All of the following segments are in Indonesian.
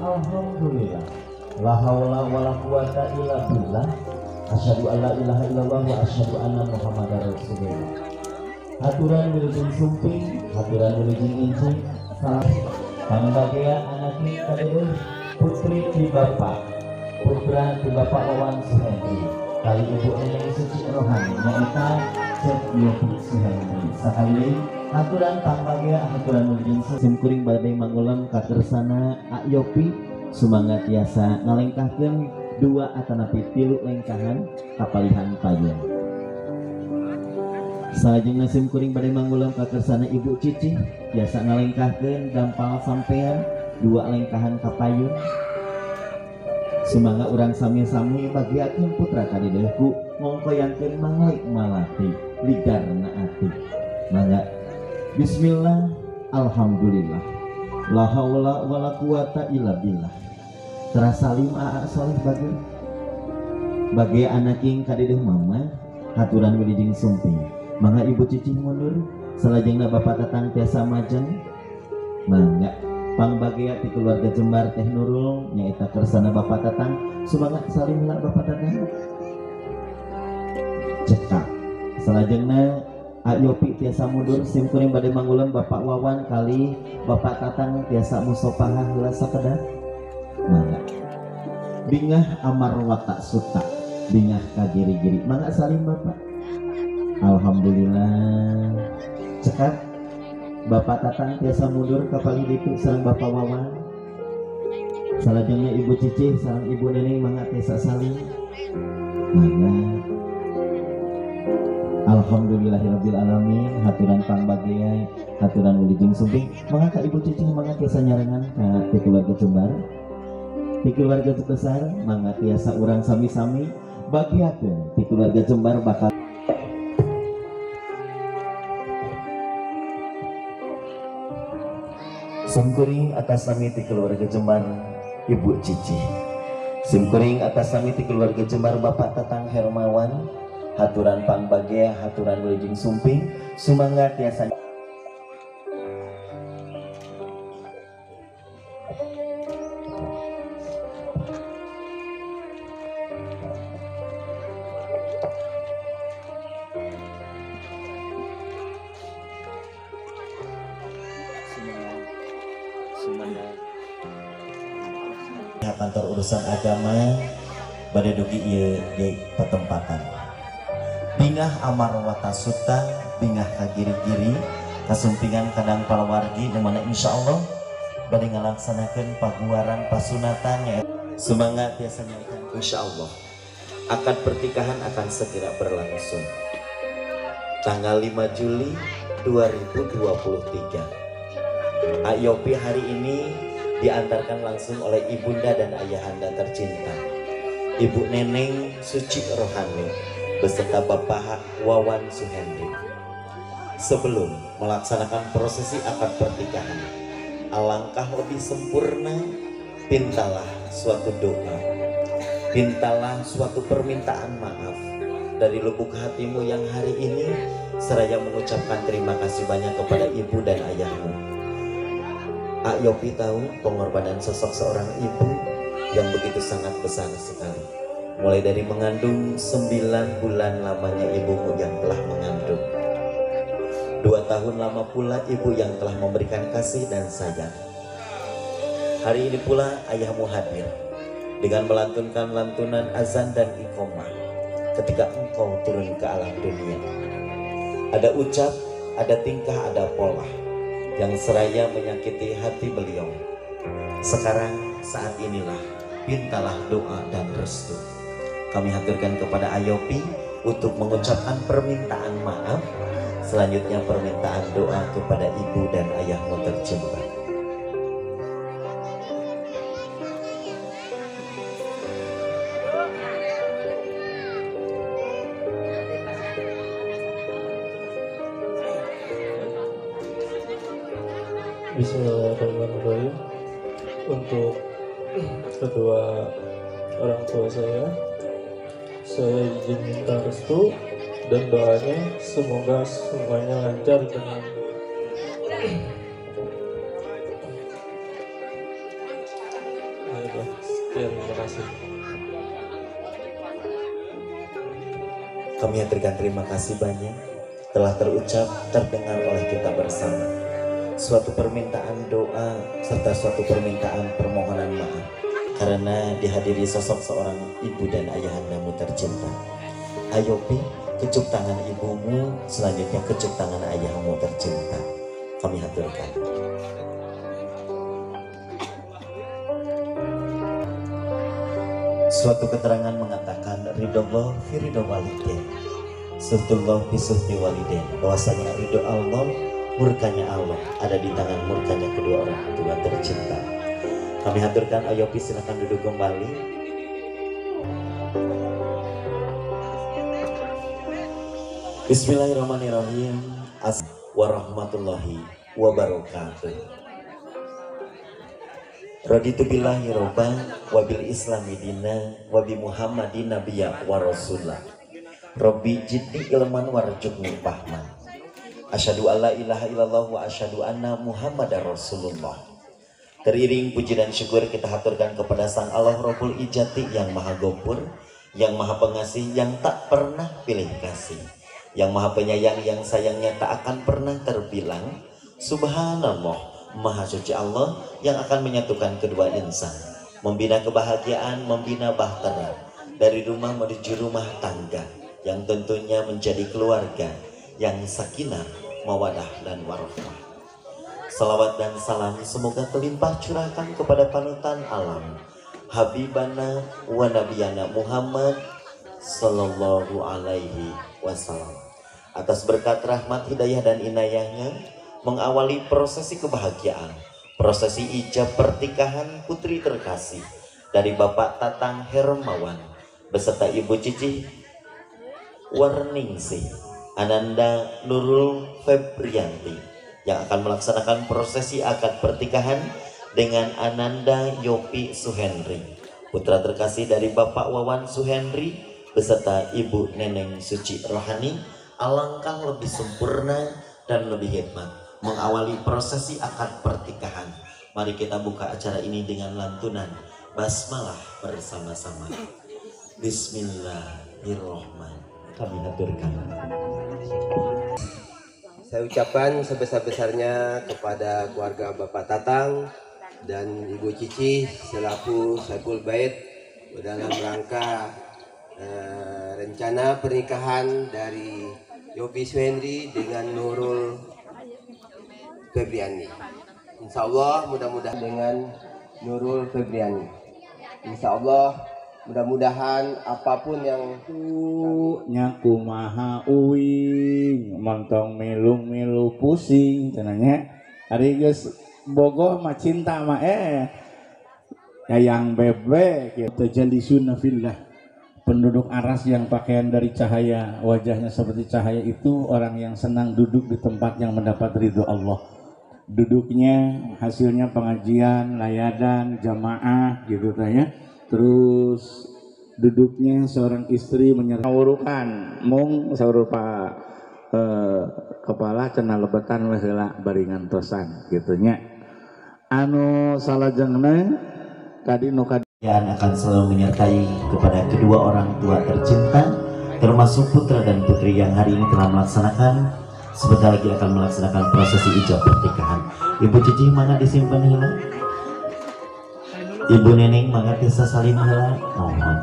Alhamdulillah. La haula wala quwata illa billah. Asyhadu an la ilaha illallah wa asyhadu anna Muhammadar Rasulullah. Haturan wilujeng sumping, haturan wilujeng incing, salam pambagea anaknya kadeung putri ti bapak, putra ti bapak Wawan Suhendri, kali ibu neneng suci rohani nyaeta Cek Yopi Suhendri. Sakali haturan pambagea haturan wilujeng sim kuring badai mangulam kakersana Ak Yopi sumangat tiasa ngalengkahkeun 2 atanapi 3 lengkahan kapalihan payun. Salajengna sim kuring badai mangulam kakersana Ibu Cici biasa ngalengkahkeun dampal sampean 2 lengkahan kapayun. Sumangga urang sami-sami bagiakeun putra kadideuh ku ngongkoyankeun manglik malati ligarna ati. Mangga bismillah, alhamdulillah, la haula wala quwata illa billah. Terasa salim aa soleh bagi anak king kadideuh mama haturan wilujeng sumping. Mangga Ibu Cici mundur salajengna Bapak Tatang tiasa majeng. Mangga pangbagea ti keluarga Jembar Teh Nurul nyaeta kersana Bapak Tatang sumangat salim heula Bapak Tatang. Cekak salajengna Ak Yopi tiasa mundur sim kuring bade manggulem Bapak Wawan kali Bapak Tatang tiasa musopahah heula sakedar. Mangga bingah amar watak suta bingah kagiri-giri. Mangga salim Bapak. Alhamdulillah. Cekak Bapak Tatang tiasa mundur kapali ditu sareng Bapak Wawan. Salajengna Ibu Cici sareng Ibu Neneng mangga tiasa salim. Mangga alhamdulillahirabbil alamin. Haturan pangbagea haturan wilujeng sumping. Mangga ka Ibu Cici mangga tiasa nyarengan ka ti keluarga Jembar. Di keluarga besar mangga tiasa urang sami-sami bagiakeun di keluarga Jembar bakal simkuring atas sami di keluarga Jembar Ibu Cici, simkuring atas sami di keluarga Jembar Bapak Tatang Hermawan. Haturan pangbagea haturan wilujeng sumping sumangga tiasa kantor urusan agama bade dugi ieu ge patempatan. Bingah amar wata suta bingah kagiri-giri kasumpingan kadang palawargi di mana insyaallah bade ngalaksanakeun paguaran pasunatannya. Semangat biasanya insyaallah akad pertikahan akan segera berlangsung tanggal 5 Juli 2023. Ak Yopi hari ini diantarkan langsung oleh ibunda dan ayahanda tercinta Ibu Neneng Suci Rohani beserta Bapak Wawan Suhendri. Sebelum melaksanakan prosesi akad pertikahan, alangkah lebih sempurna pintalah suatu doa, pintalah suatu permintaan maaf dari lubuk hatimu yang hari ini, seraya mengucapkan terima kasih banyak kepada ibu dan ayahmu. Ak Yopi tahu pengorbanan sosok seorang ibu yang begitu sangat besar sekali. Mulai dari mengandung 9 bulan lamanya ibumu yang telah mengandung, 2 tahun lama pula ibu yang telah memberikan kasih dan sayang. Hari ini pula ayahmu hadir dengan melantunkan lantunan azan dan iqomah ketika engkau turun ke alam dunia. Ada ucap, ada tingkah, ada pola yang seraya menyakiti hati beliau. Sekarang saat inilah pintalah doa dan restu. Kami haturkan kepada Ak Yopi untuk mengucapkan permintaan maaf, selanjutnya permintaan doa kepada ibu dan ayahmu tercinta. Bismillahirrahmanirrahim. Untuk kedua orang tua saya izin minta restu dan doanya semoga semuanya lancar dengan Terima kasih. Kami haturkan terima kasih banyak telah terucap terdengar oleh kita bersama. Suatu permintaan doa serta suatu permintaan permohonan maaf karena dihadiri sosok seorang ibu dan ayahandamu tercinta. Ayo Pi, kecup tangan ibumu, selanjutnya kecup tangan ayahmu tercinta. Kami haturkan. Suatu keterangan mengatakan ridho fi ridho walidain, suhtullah fi suhti walidain, bahwasanya ridho Allah, murkanya Allah ada di tangan murkanya kedua orang tua tercinta. Kami haturkan. Ayo Pi, silakan duduk kembali. Bismillahirrahmanirrahim. Assalamualaikum warahmatullahi wabarakatuh. Raditu billahi robban wa bil islami dina wa bi muhammadin nabiyya wa rasulah. Rabbi jidni ilman warjukni fahman. Asyhadu alla ilaha illallah wa asyhadu anna muhammadar rasulullah. Teriring puji dan syukur kita haturkan kepada Sang Allah Rabbul Ijati yang maha gopur, yang maha pengasih, yang tak pernah pilih kasih, yang maha penyayang, yang sayangnya tak akan pernah terbilang. Subhanallah, Maha suci Allah yang akan menyatukan kedua insan, membina kebahagiaan, membina bahtera, dari rumah menuju rumah tangga, yang tentunya menjadi keluarga yang sakinah, mawadah dan warahmah. Salawat dan salam semoga terlimpah curahkan kepada panutan alam, Habibana wa Nabiyana Muhammad Sallallahu Alaihi Wasallam. Atas berkat rahmat, hidayah dan inayahnya mengawali prosesi kebahagiaan, prosesi ijab pertikahan putri terkasih dari Bapak Tatang Hermawan beserta Ibu Cici Warningsih Ananda Nurul Febrianti yang akan melaksanakan prosesi akad pertikahan dengan Ananda Yopi Suhendri, putra terkasih dari Bapak Wawan Suhendri beserta Ibu Neneng Suci Rohani. Alangkah lebih sempurna dan lebih hikmat mengawali prosesi akad pertikahan. Mari kita buka acara ini dengan lantunan basmalah bersama-sama. Bismillahirrahmanirrahim. Kami haturkan. Saya ucapkan sebesar-besarnya kepada keluarga Bapak Tatang dan Ibu Cici selaku Saiful Bait dalam rangka rencana pernikahan dari Yopi Suhendri dengan Nurul Febriani. Insya Allah mudah-mudahan dengan Nurul Febriani. Insya Allah mudah-mudahan apapun yang nyaku maha uing montong milu pusing cenanya hari geus bogoh mah cinta mah yang bebek gitu. Jadi sunnah fillah, penduduk Aras yang pakaian dari cahaya, wajahnya seperti cahaya itu orang yang senang duduk di tempat yang mendapat ridho Allah. Duduknya hasilnya pengajian, layadan, jamaah gitu tanya. Terus duduknya seorang istri menyertai urukan mung sarupa kepala cenah lebetan we heula baringan tosan gitunya. Anu salajengna tadi nu Yang akan selalu menyertai kepada kedua orang tua tercinta, termasuk putra dan putri yang hari ini telah melaksanakan, sebentar lagi akan melaksanakan prosesi ijab pernikahan. Ibu Cici mangga disimpan heula. Ibu Neneng mangga tiasa salim heula. Mohon.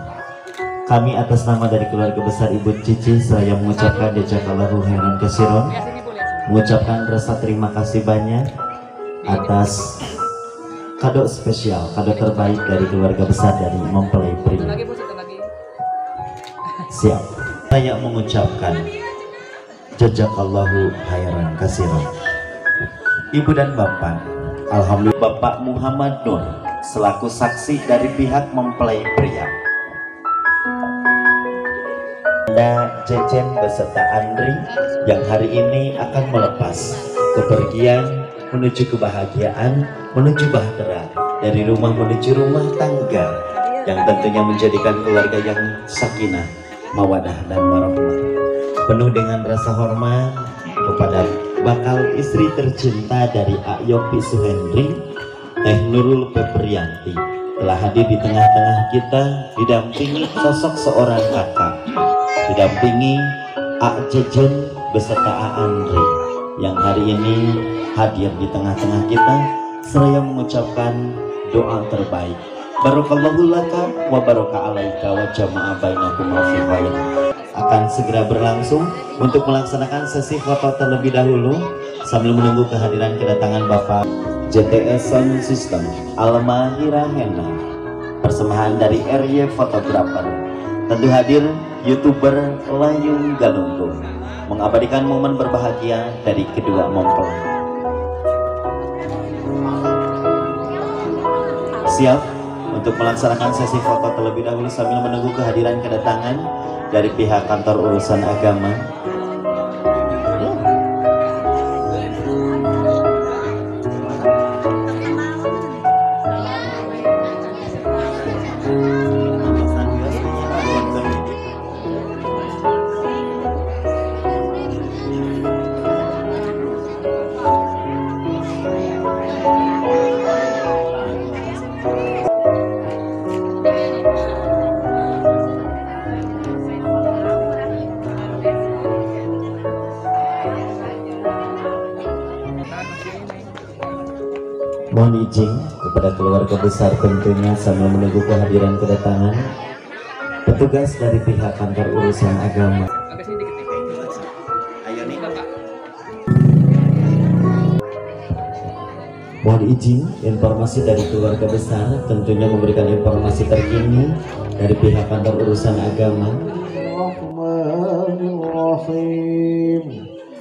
Kami atas nama dari keluarga besar Ibu Cici saya mengucapkan jazakallahu khairan katsiran, mengucapkan rasa terima kasih banyak atas kado spesial, kado terbaik dari keluarga besar dari mempelai pria. Siap. Saya mengucapkan jazakallahu khairan katsiran. Ibu dan Bapak, alhamdulillah Bapak Muhammad Nur selaku saksi dari pihak mempelai pria. Anda Cecen beserta Andri yang hari ini akan melepas kepergian menuju kebahagiaan, menuju bahtera, dari rumah menuju rumah tangga yang tentunya menjadikan keluarga yang sakinah, mawadah dan warahmah. Penuh dengan rasa hormat kepada bakal istri tercinta dari Yopi Suhendri, Teh Nurul Febrianti, telah hadir di tengah-tengah kita, didampingi sosok seorang kakak, didampingi A Jejen beserta A Andre yang hari ini hadir di tengah-tengah kita, seraya mengucapkan doa terbaik. Barakallahu laka wa baraka alaika wa jama'a bainakuma fi khair. Akan segera berlangsung untuk melaksanakan sesi foto terlebih dahulu sambil menunggu kehadiran kedatangan Bapak JTS Sound System Almahira Hena, persembahan dari RY Fotografer. Tentu hadir YouTuber Layung Galunggung mengabadikan momen berbahagia dari kedua mempelai. Siap untuk melaksanakan sesi foto terlebih dahulu sambil menunggu kehadiran kedatangan dari pihak kantor urusan agama. Mohon izin kepada keluarga besar tentunya sambil menunggu kehadiran kedatangan petugas dari pihak kantor urusan agama. Mohon izin informasi dari keluarga besar tentunya memberikan informasi terkini dari pihak kantor urusan agama.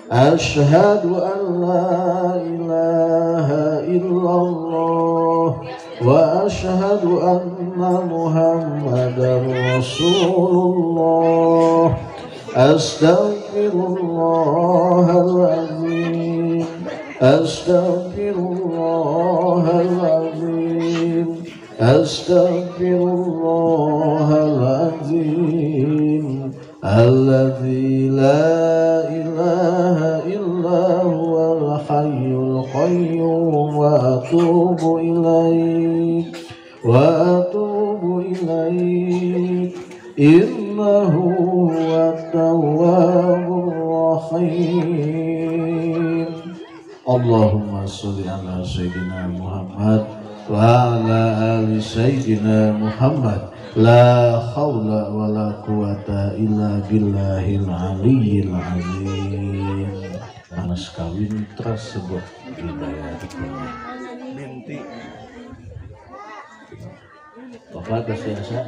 Asyhadu an la ilaha illallah wa asyhadu anna Muhammadar Rasulullah. Astaghfirullahaladzim, astaghfirullahaladzim, astaghfirullahaladzim. Alladzi la ilaha illa huwal hayyul qayyum wa atubu ilaik innahu huwat tawwabur rahim. Allahumma sholli ala sayyidina Muhammad wa ala ali sayyidina Muhammad. La haula wa la quwata illa billahil aliyyil azim. Mas kawin tersebut dibayar binti. Bapak biasa aja.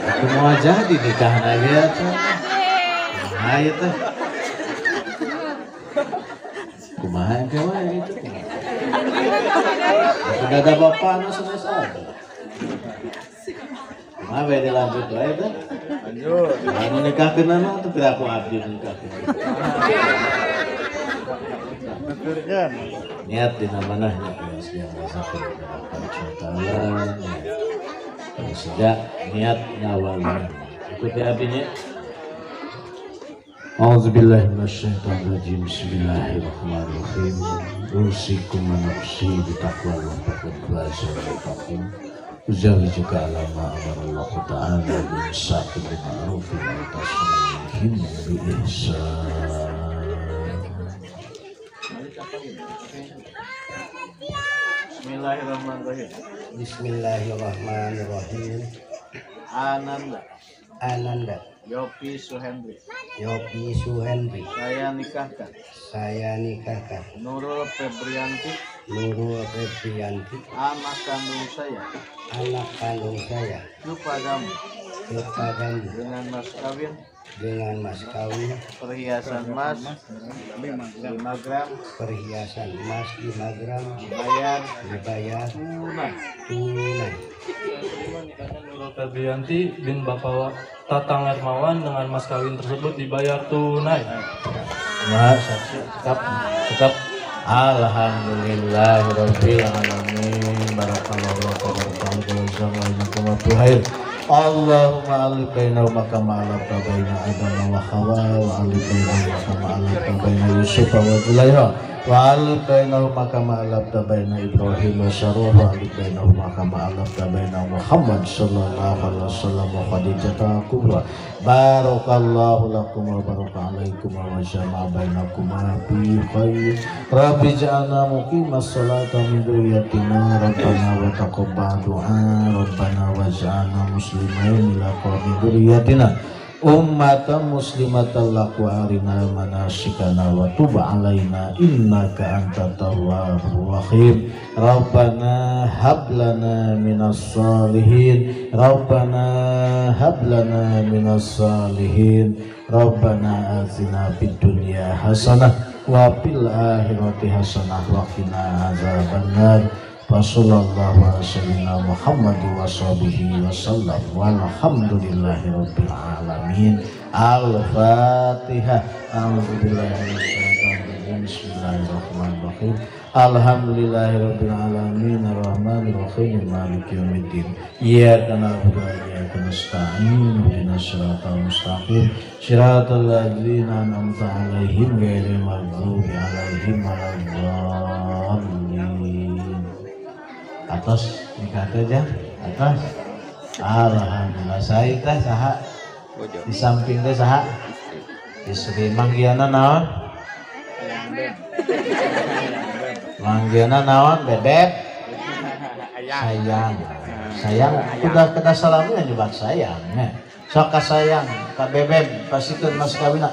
Aku mau aja di nikah lagi aja. Nah itu. Kumaha kawan itu. Sudah ada bapak selesai. Nah, beda lanjut lah itu. Lanjut. Mau nikah ke nama atau tidak aku abdi nikah ke nama? Niat di mana nih? Yang satu Allah. Sejak niat ngawalnya. Ikuti abdinya. A'udzubillahi minasyaitonirrajim. Bismillahirrahmanirrahim. Usikum wa nafsi bitaqwallah faqad faza al-muttaqun. Uzawi juga alama amarallahu ta'ala bimsa'il ma'rufin wa tasmihim bi ihsan. Bismillahirrahmanirrahim. Bismillahirrahmanirrahim. Ananda Yopi Suhendri. Saya nikahkan Nurul Febrianti. Anak kandung saya. Kepadamu. Dengan mas kawin. Perhiasan emas 5 gram. Dibayar tunai. Nurul Febrianti bin Bapak Tatang Hermawan dengan mas kawin tersebut dibayar tunai. Cakap. Alhamdulillahirabbil alamin. Barakallahu fiik. Allahumma alif baina wa kama alafta baina Adam wa Hawa wa alif baina wa kama alafta baina Yusuf wa Zulaiha وألف بينهما كما ألفت بين إبراهيم وسارة وألف بينهما كما ألفت بين محمد صلى الله عليه وسلم وخديجة الكبرى بارك الله لكم وبارك عليكم وجمع بينكما في خير رب اجعلنا مقيم الصلاة من ذريتنا ربنا وتقبل دعاء ربنا واجعلنا مسلمين لك ومن ذريتنا ummatan muslimatan lak wa arina manasikana wa tub alaina innaka antat tawwabur rahim rabbana hab lana minas salihin rabbana hab lana minas salihin rabbana atina fid dunya hasanah wa fil akhirati hasanah wa qina azabannar Wassalamualaikum warahmatullahi wabarakatuh. Walhamdulillahirabbil alamin. Al-Fatihah. Bismillahirrahmanirrahim. Alhamdulillahirabbil alamin arrahmanir rahim maliki yaumiddin. Iyyaka na'budu wa iyyaka nasta'in. Ihdinas siratal mustaqim. Shiratal ladzina an'amta 'alaihim ghairil maghdubi 'alaihim waladdallin. Atas nikah aja atas alhamdulillah saya teh saha di samping teh saha istri manggiana naon bebek sayang udah kena salamnya juga sayang sok sayang ka bebek pasti ke mas kawina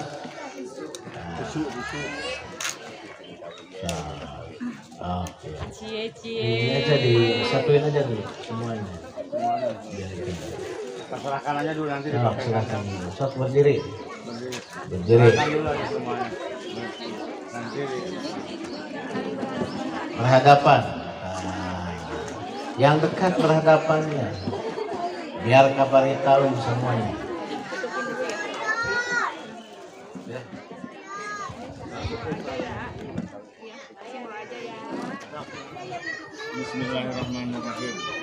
oke. Ini aja disatuin aja dulu semuanya. Serahkan aja dulu nanti dipakai. Serahkan dulu. Sok berdiri. Berdiri. Dulu semuanya. Nanti berhadapan. Yang dekat berhadapannya. Biar kabari tahu semuanya.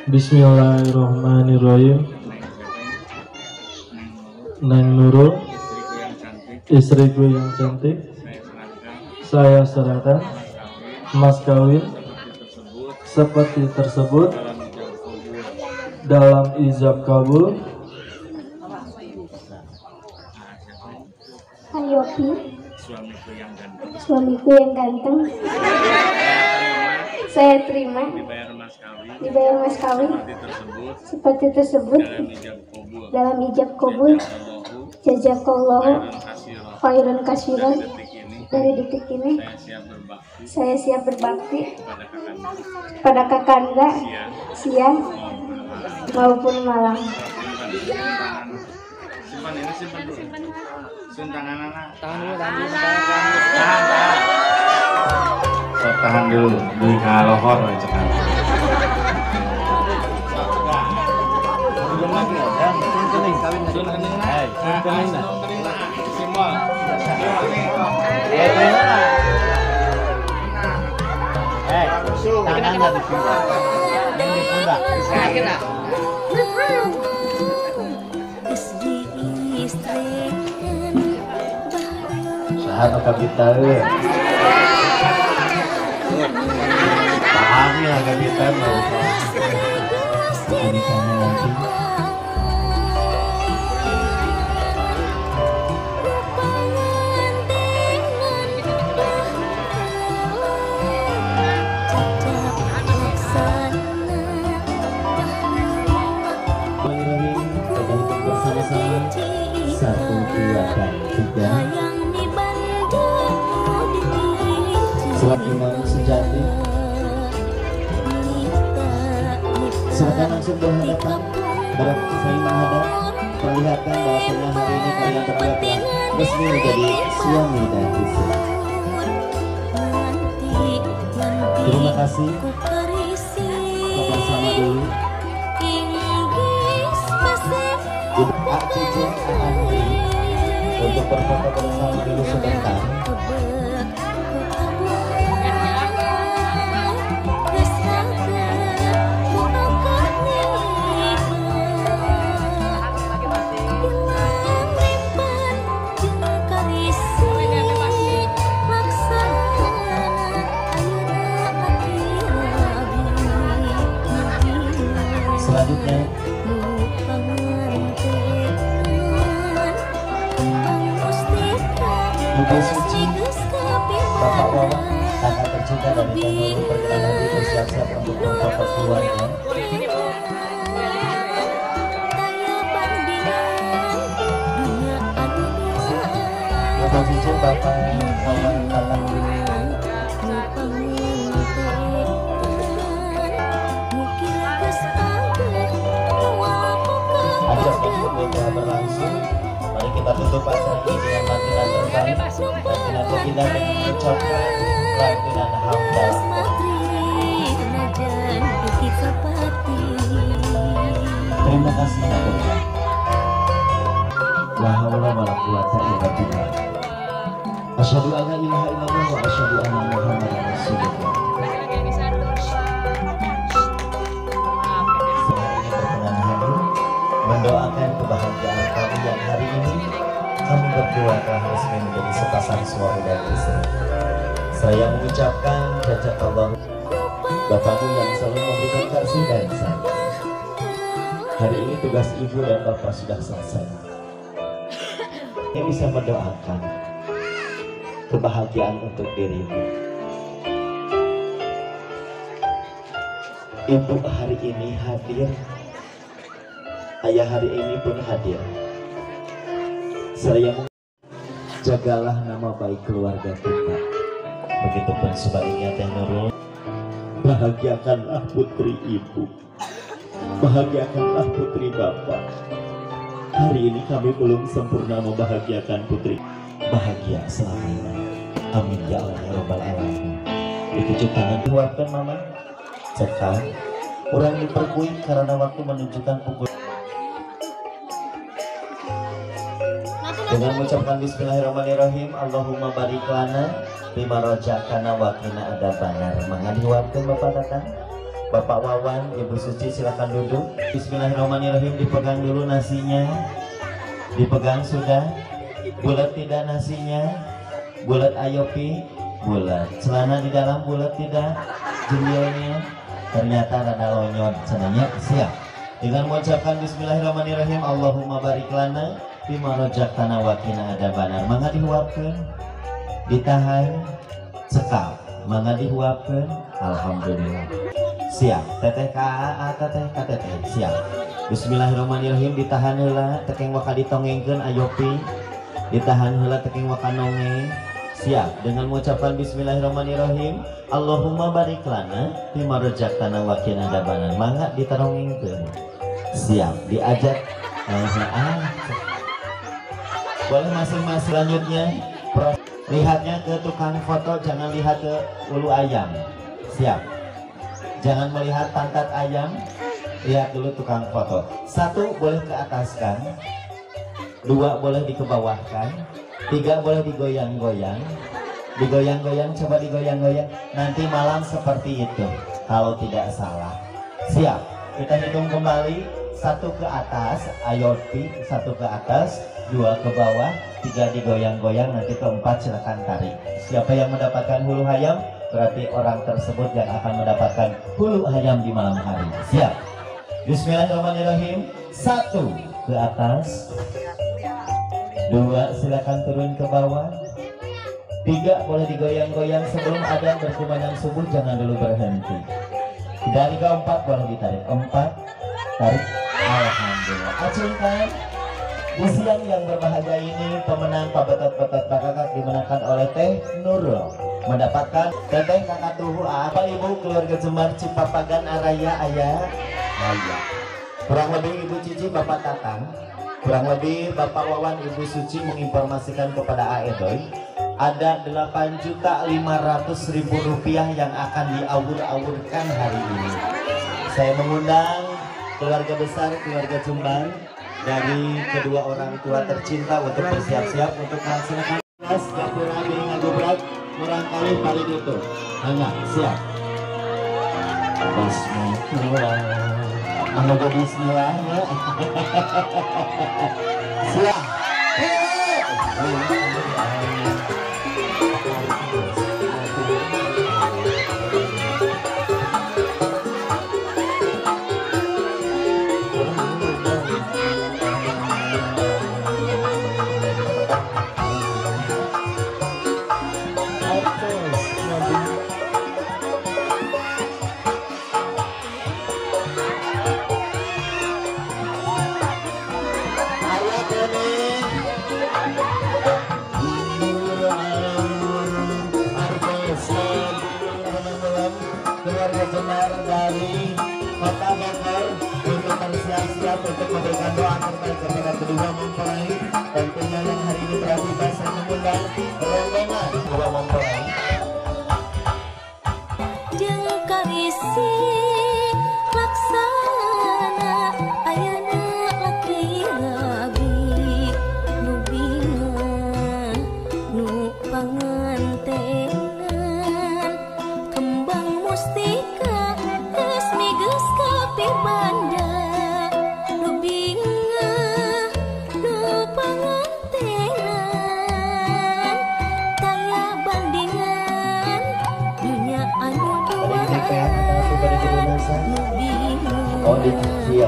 Bismillahirrahmanirrahim. Neng Nurul, istriku yang cantik, saya serahkan mas kawin seperti tersebut dalam ijab kabul. Yopi, suamiku yang ganteng, saya terima dibayar mas kawin seperti tersebut dalam ijab kabul. Jazakallahu khairan katsiran. Dari detik ini saya siap berbakti pada kakanda siang maupun malam. Tahan dulu, di kalohor cekan. Tangannya di pundak. Yang di pundak. Sahat kita pahamnya agak kita mau pernikahannya nanti. Bersama-sama 1, 2, dan 3. Surat iman sejati. Silakan langsung berhadapan. Barang saya menghadap, perlihatkan bahwasanya hari ini kalian berdua telah resmi menjadi suami dan istri. Terima kasih. Bersama dulu. Ibu Cici Andri untuk berfoto bersama dulu sebentar. Ibu Suci, Bapak Wawan, kakak tercinta dari Teh Nurul, perkenalan diri bersiap-siap untuk berfoto keluarga. Bapak Cici, Bapak Wawan, kakak ajak foto telah berlangsung. Mari kita tutup acara ini dengan lantunan terbaik. Lantunan baginda dengan mengucapkan lantunan hamdalah. Terima kasih Allah. La haula wala quwata illa billah. Asyhadu an la ilaha illallah wa asyhadu anna Muhammadar Rasulullah. Ini berkenan hadir mendoakan kebahagiaan kami yang hari ini kami berdua telah resmi menjadi sepasang suami dan istri. Saya mengucapkan jazakallah Bapakmu yang selalu memberikan kasih dan sayang. Hari ini tugas ibu dan bapak sudah selesai. Yang bisa mendoakan kebahagiaan untuk dirimu. Ibu hari ini hadir, ayah hari ini pun hadir. Saya jagalah nama baik keluarga kita. Begitupun sebaliknya Teh Nurul. Bahagiakanlah putri ibu, bahagiakanlah putri bapak. Hari ini kami belum sempurna membahagiakan putri. Bahagia selamanya. Amin ya Allah ya Rabbal Alamin. Dikucuk tangan dibuatkan mama. Cekal. Orang diperkuih karena waktu menunjukkan pukul. Dengan mengucapkan bismillahirrahmanirrahim. Allahumma barik lana bima rojakana wa qina adzabannar. Mangga diwarkeun Bapak datang. Bapak Wawan, Ibu Suci silakan duduk. Bismillahirrahmanirrahim. Dipegang dulu nasinya. Dipegang sudah. Bulat tidak nasinya? Bulat ayopi? Bulat. Celana di dalam bulat tidak? Jendilnya ternyata rada lonyot. Cenanya siap. Dengan mengucapkan bismillahirrahmanirrahim. Allahumma barik lana bima rojaktana wa qina adzabannar. Mangga dihuapkeun. Ditahan. Sekal. Mangga dihuapkeun. Alhamdulillah. Siap. Teteh ka teteh ka teteh. Siap. Bismillahirrahmanirrahim. Ditahan heula tekeng waka ditongengkeun ayopi. Ditahan heula tekeng waka nongeng. Siap. Dengan mengucapkan bismillahirrahmanirrahim. Allahumma barik lana bima rojaktana wa qina adzabannar. Mangga ditarongengkeun. Siap. Diajak boleh masing-masing. Selanjutnya lihatnya ke tukang foto, jangan lihat ke ulu ayam. Siap. Jangan melihat pantat ayam, lihat dulu tukang foto. Satu boleh ke atas kan, dua boleh dikebawahkan, tiga boleh digoyang-goyang. Digoyang-goyang, coba digoyang-goyang. Nanti malam seperti itu kalau tidak salah. Siap. Kita hitung kembali. Satu ke atas, ayopi. Satu ke atas, dua ke bawah, tiga digoyang-goyang. Nanti keempat silakan tarik. Siapa yang mendapatkan hulu hayam, berarti orang tersebut yang akan mendapatkan hulu hayam di malam hari. Siap. Bismillahirrahmanirrahim. Satu ke atas, dua silakan turun ke bawah, tiga boleh digoyang-goyang. Sebelum adzan berkumandang subuh jangan dulu berhenti. Dari keempat boleh ditarik. Empat, tarik. Alhamdulillah. Acungkan. Di siang yang berbahagia ini pemenang pabetot-betot bakakak dimenangkan oleh Teh Nurul, mendapatkan teteh kakak tuhu apa ibu keluarga Jembar Cipapagan Araya ayah. Kurang lebih Ibu Cici Bapak Tatang, kurang lebih Bapak Wawan Ibu Suci menginformasikan kepada Aedoy ada 8.500.000 rupiah yang akan diawur-awurkan hari ini. Saya mengundang keluarga besar keluarga Jembar dari kedua orang tua tercinta untuk bersiap-siap untuk melaksanakan tugas gapura di ngagobrak murang kali paling itu. Hanya siap. Bismillah. Anu bismillah ya. Siap. keluarga Jenar dari Kota Bogor untuk bersiap-siap untuk memberikan doa terbaik kepada kedua mempelai. Tentunya yang hari ini bertiba saya mengundang rombongan kedua mempelai. Karisi laksana ayana laki rabi nu bingan nu pangantenan kembang mustika geus migeus kapir banda nu bingan nu pangantenan taya bandingan dunya anu Oh di Cicil,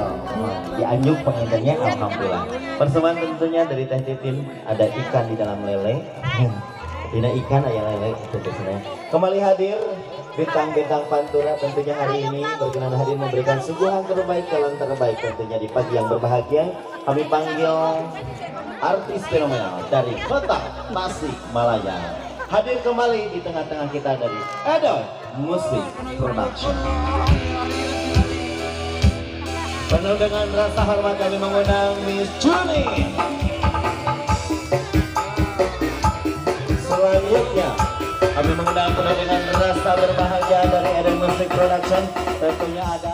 di Anjuk pengintannya alhamdulillah. Persembahan tentunya dari Teh Titin ada ikan di dalam lele. Dina ikan aya lele itu biasanya. Kembali hadir bintang-bintang Pantura tentunya hari ini berkenan hadir memberikan suguhan terbaik kalan terbaik tentunya di pagi yang berbahagia. Kami panggil artis fenomenal dari Kota Tasikmalaya. Hadir kembali di tengah-tengah kita dari Edon Music Production. Penuh dengan rasa hormat kami mengundang Miss Juni. Selanjutnya kami mengundang penuh dengan rasa berbahagia dari Edon Music Production. Tentunya ada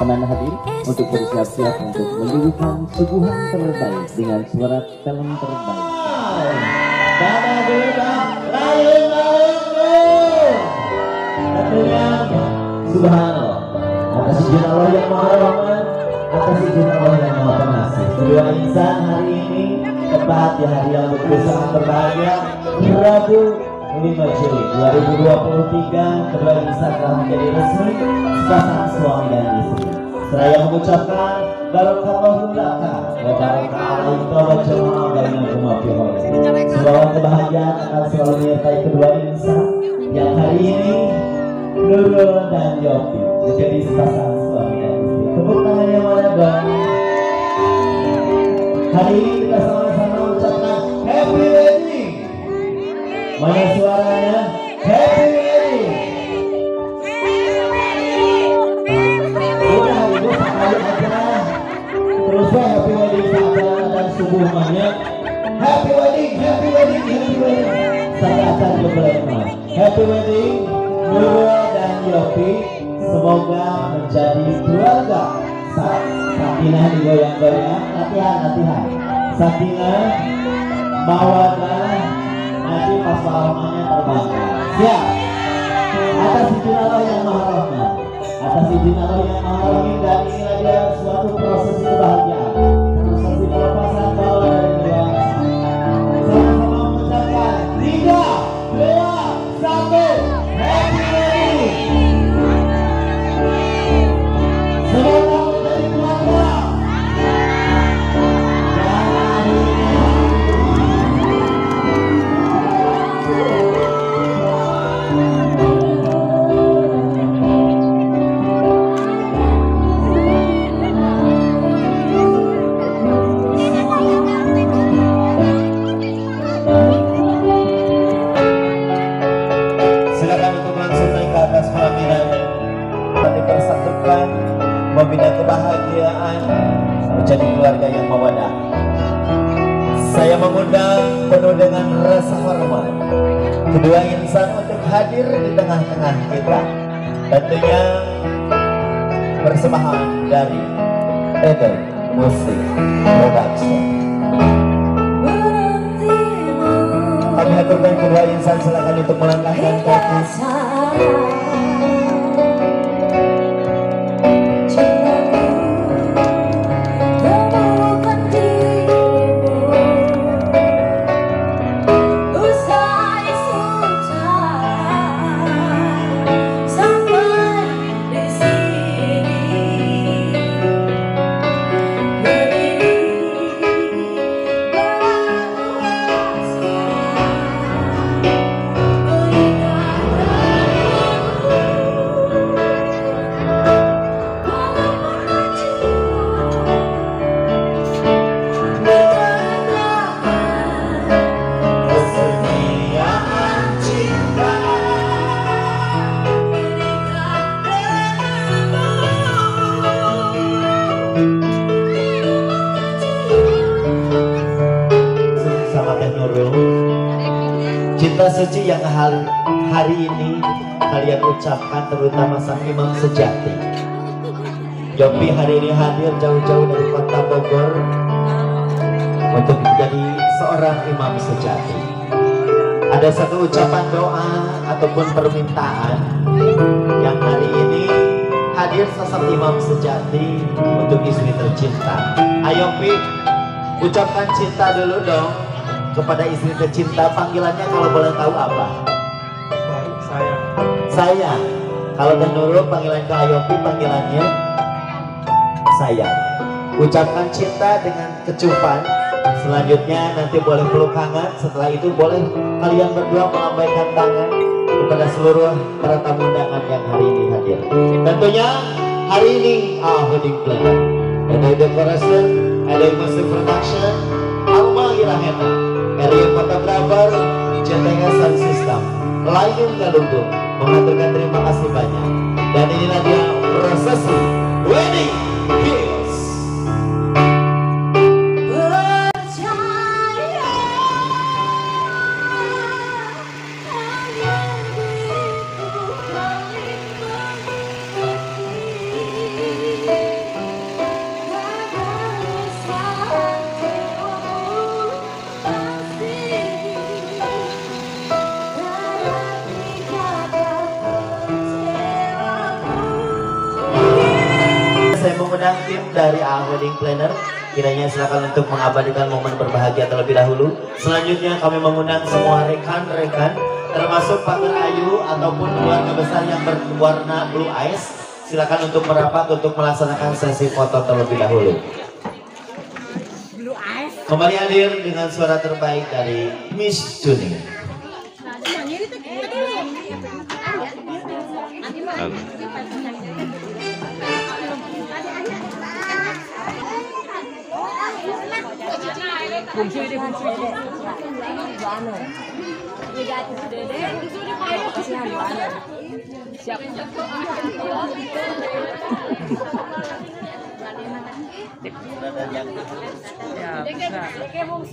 Teman hadir untuk bersiap-siap untuk mendudukan suguhan terbaik dengan suara talent terbaik. Dada dulu dong, tentunya subhanallah, atas izin Allah yang maha rahman, atas izin Allah yang maha pengasih. Kedua insan hari ini tepat di hari yang sangat berbahagia, Rabu 5 Juli 2023, kedua insan telah menjadi resmi sepasang suami dan istri. Seraya mengucapkan Barakallahu laka wa baraka alaika wa jama'a bainakuma fi khairin. Semoga kebahagiaan akan selalu menyertai kedua insan yang hari ini Nurul dan Yopi menjadi sepasang suami dan istri. Tepuk tangan yang mana dong? Hari ini kita sama-sama ucapkan Happy Wedding. Mana suaranya? Happy Wedding. Udah ibu sekali aja. Terusnya Happy Wedding saja dan subuhannya. Happy Wedding, Happy Wedding, Happy Wedding. Saya akan berdoa. Happy Wedding Nurul dan Yopi. Semoga menjadi keluarga sakinah digoyang-goyang. Latihan. Sakinah, mawadah. Nanti pas pahlawannya terbangga. Siap. Atas izin Allah yang maha rahman, atas izin Allah yang maha rahim, dan ini adalah suatu proses kebahagiaan, proses pelepasan bawa dari kedua insan. Sama-sama mengucapkan 3, 2, 1, Happy Wedding. Semoga menjadi keluarga. Silakan untuk langsung naik ke atas pelaminan dan dipersatukan membina kebahagiaan menjadi keluarga yang mawadah. Saya mengundang penuh dengan rasa hormat kedua insan untuk hadir di tengah-tengah kita. Tentunya persembahan dari Eden Musik Production. Kami haturkan kedua insan, silakan untuk melangkahkan kaki. Cinta suci yang hari ini kalian ucapkan, terutama sang imam sejati. Yopi hari ini hadir jauh-jauh dari kota Bogor untuk menjadi seorang imam sejati. Ada satu ucapan doa ataupun permintaan yang hari ini hadir sosok imam sejati untuk istri tercinta. Ayo Pi, ucapkan cinta dulu dong kepada istri tercinta. Panggilannya kalau boleh tahu apa? Sayang. Kalau dan Nurul panggilan ke Ayopi panggilannya sayang. Ucapkan cinta dengan kecupan. Selanjutnya nanti boleh peluk hangat. Setelah itu boleh kalian berdua melambaikan tangan kepada seluruh para tamu undangan yang hari ini hadir. Tentunya hari ini wedding planner, ada decoration, ada music production, Alma Irahena, area fotografer, Jentenga Sound System, Layun Galunggung, mengaturkan terima kasih banyak. Dan inilah dia prosesi wedding kiss. mengundang tim dari A Wedding Planner. Kiranya silakan untuk mengabadikan momen berbahagia terlebih dahulu. Selanjutnya kami mengundang semua rekan-rekan termasuk partner Ayu ataupun keluarga besar yang berwarna blue eyes. Silakan untuk merapat untuk melaksanakan sesi foto terlebih dahulu. Kembali hadir dengan suara terbaik dari Miss Juni.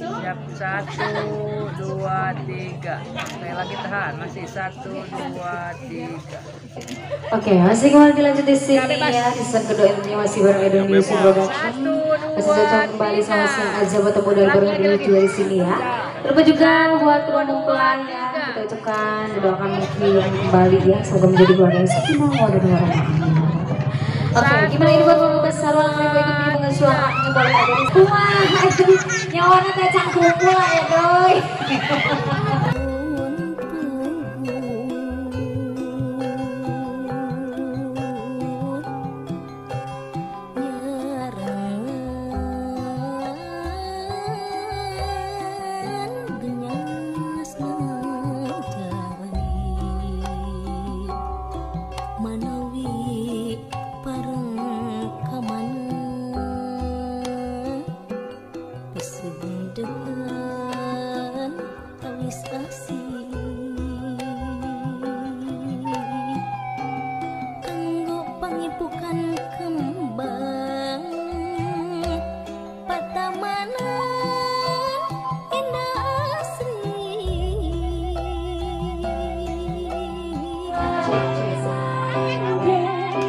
Siap, 1, 2, 3. Sekali lagi tahan, masih 1, 2, 3. Oke, masih kembali dilanjut di sini ya. Di set kedua ini masih bareng Indonesia Production. Masih cocok kembali sama siang aja buat temu dari bareng Indonesia juga di sini ya. Terus juga buat kedua mempelai ya, kita ucapkan doakan mungkin yang kembali ya, semoga menjadi keluarga yang sakinah dan warahmah. Oke, gimana ini buat keluarga besar yang mau ikut dengan suaranya boleh ada di wah, aduh, nyawana teh canggung pula ya doi.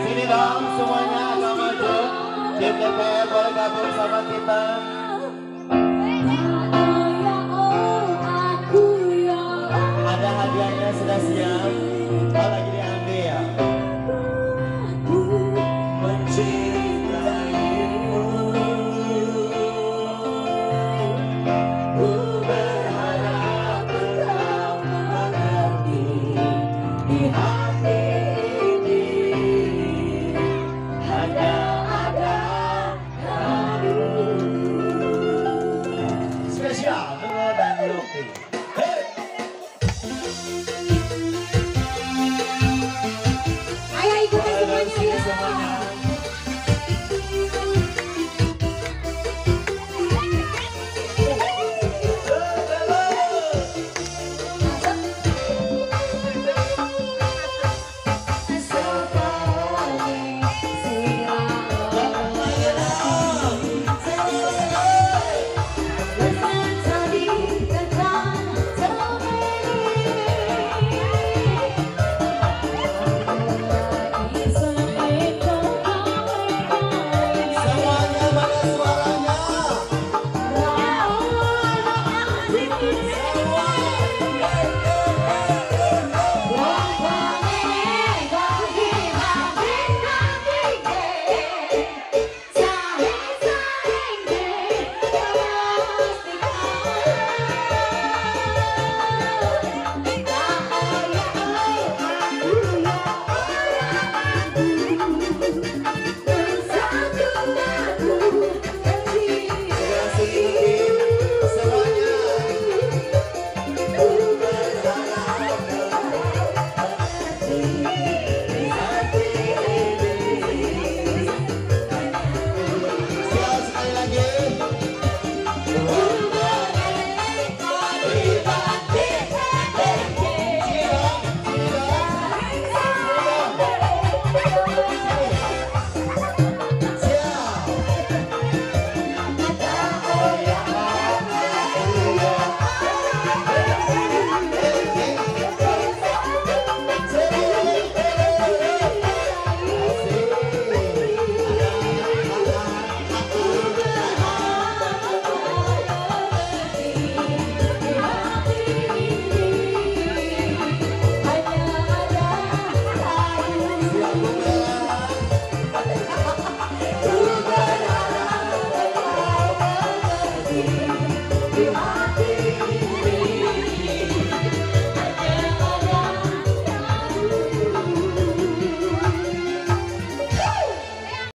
Sini dong semuanya agak maju. Tim DPR boleh gabung sama kita. Ada hadiahnya sudah siap. Oh lagi diambil ya. Mencintaimu, ku berharap engkau mengerti di hati ini hanya ada kamu. Spesial Nungo dan Yopi. Ayo ikutin semuanya ya. Amin.